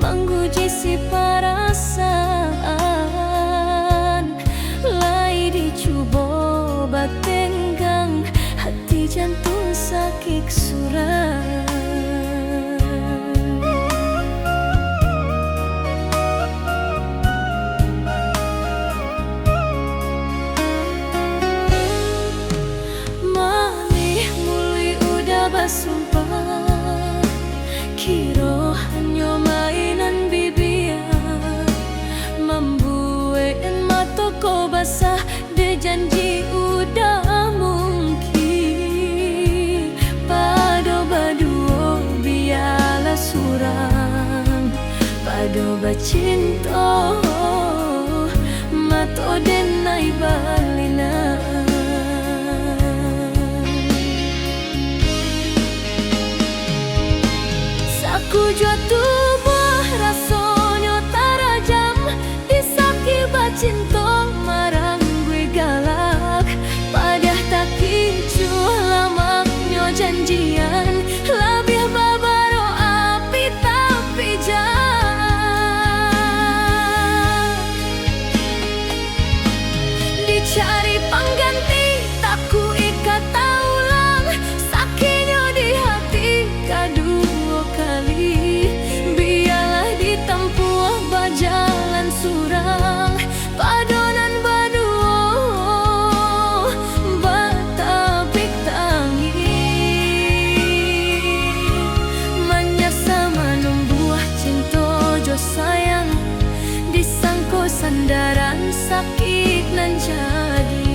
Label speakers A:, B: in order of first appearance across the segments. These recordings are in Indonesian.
A: menguji si perasaan. Lai dicoba batenggang, hati jantung sakit surat. Sumpah kiro hanya mainan bibir, membuat mataku basah. Dia janji udah mungkin pado baduo biarlah surang, pado bacinta mato denai balina. Ku jatuh buah rasanya tarajam, disaki bacinta marang gue galak. Padah tak kicu lamaknya janjian, lebih babaro api tapi jak. Dicari pengganti tak ku ikat taulang, sakinya di hati kadua kali. Biarlah ditempuh berjalan surang, padonan baduo batapik tangi. Menyasa menumbuh cinta jo sayang, disangko sandaran sakit nan jadi.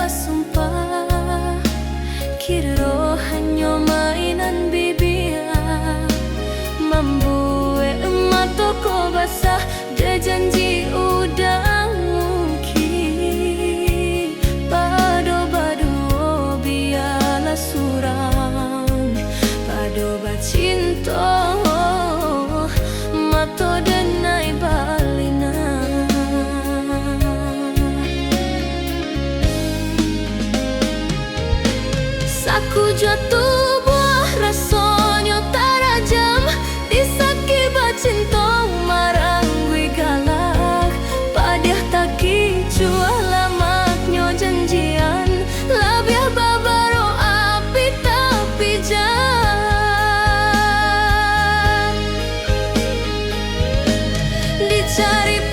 A: Sumpah kira hanya mainan bibir, membuat mataku basah. Dia janji udah mungkin pado baduo biarlah surang, pado bacinta mato denai balina. Aku jatuh buah rasanya tarajam, disaki bacinta marang gue galak. Padah tak kicu lamaknya janjian, lebih babaro api tapi jak. Dicari